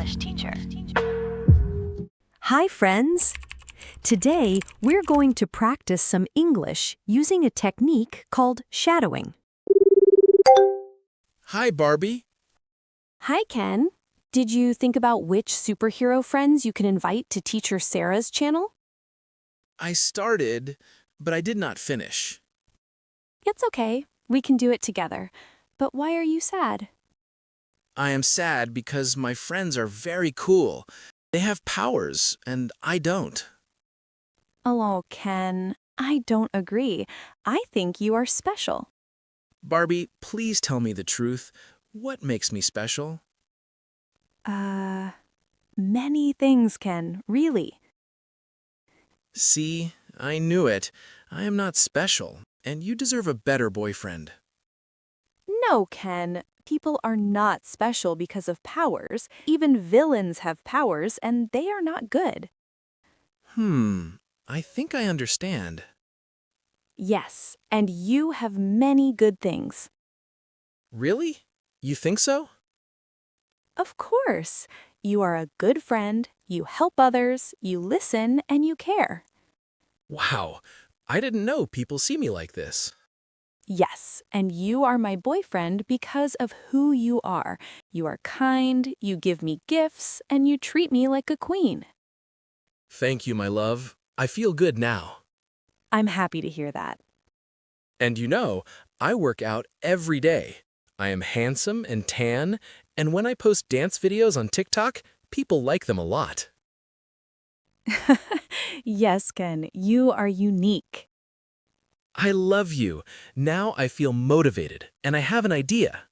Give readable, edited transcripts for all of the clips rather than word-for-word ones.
English teacher. Hi, friends! Today, we're going to practice some English using a technique called shadowing. Hi, Barbie. Hi, Ken. Did you think about which superhero friends you can invite to Teacher Sarah's channel? I started, but I did not finish. It's okay. We can do it together. But why are you sad? I am sad because my friends are very cool. They have powers, and I don't. Oh, Ken, I don't agree. I think you are special. Barbie, please tell me the truth. What makes me special? Many things, Ken, really. See, I knew it. I am not special, and you deserve a better boyfriend. No, Ken. People are not special because of powers. Even villains have powers, and they are not good. I think I understand. Yes, and you have many good things. Really? You think so? Of course. You are a good friend, you help others, you listen, and you care. Wow, I didn't know people see me like this. Yes, and you are my boyfriend because of who you are. You are kind, you give me gifts, and you treat me like a queen. Thank you, my love. I feel good now. I'm happy to hear that. And you know, I work out every day. I am handsome and tan, and when I post dance videos on TikTok, people like them a lot. Yes, Ken, you are unique. I love you. Now I feel motivated, and I have an idea.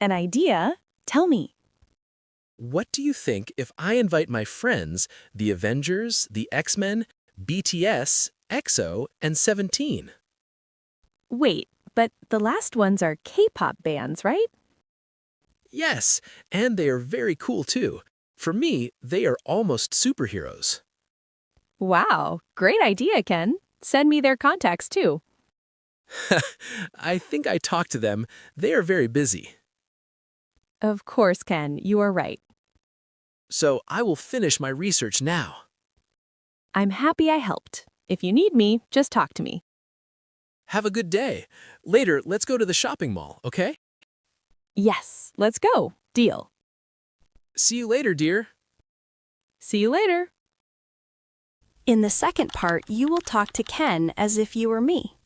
An idea? Tell me. What do you think if I invite my friends, the Avengers, the X-Men, BTS, EXO, and 17? Wait, but the last ones are K-pop bands, right? Yes, and they are very cool too. For me, they are almost superheroes. Wow, great idea, Ken. Send me their contacts too. I think I talked to them. They are very busy. Of course, Ken, you are right. So I will finish my research now. I'm happy I helped. If you need me, just talk to me. Have a good day. Later, let's go to the shopping mall, okay? Yes, let's go. Deal. See you later, dear. See you later. In the second part, you will talk to Ken as if you were me.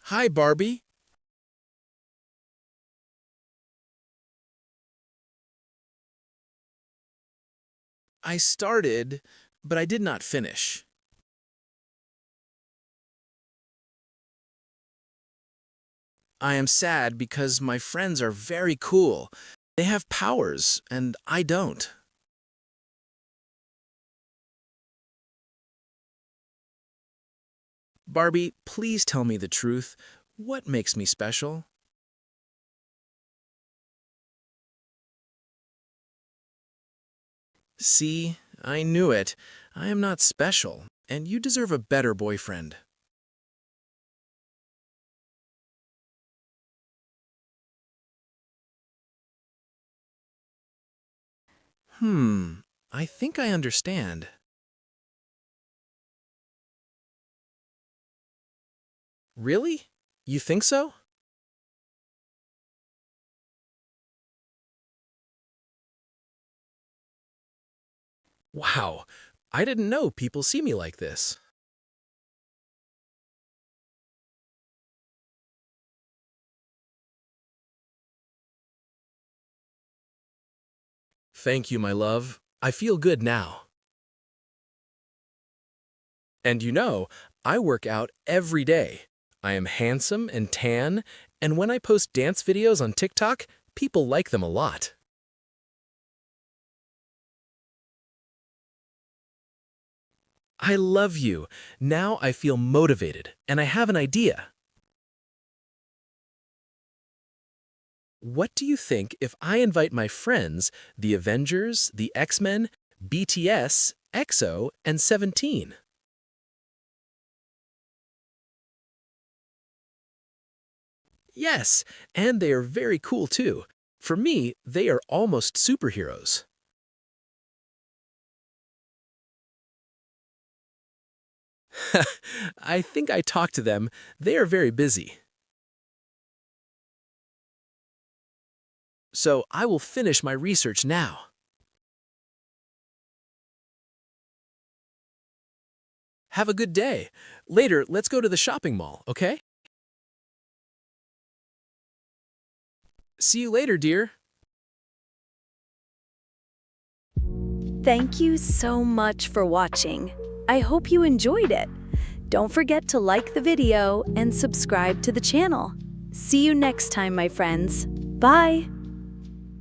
Hi, Barbie. I started, but I did not finish. I am sad because my friends are very cool. They have powers, and I don't. Barbie, please tell me the truth. What makes me special? See, I knew it. I am not special, and you deserve a better boyfriend. I think I understand. Really? You think so? Wow, I didn't know people see me like this. Thank you, my love. I feel good now. And you know, I work out every day. I am handsome and tan, and when I post dance videos on TikTok, people like them a lot. I love you. Now I feel motivated, and I have an idea. What do you think if I invite my friends, the Avengers, the X-Men, BTS, EXO, and 17? Yes, and they are very cool too. For me, they are almost superheroes. I think I talked to them. They are very busy. So I will finish my research now. Have a good day. Later, let's go to the shopping mall, okay? See you later, dear. Thank you so much for watching. I hope you enjoyed it. Don't forget to like the video and subscribe to the channel. See you next time, my friends. Bye!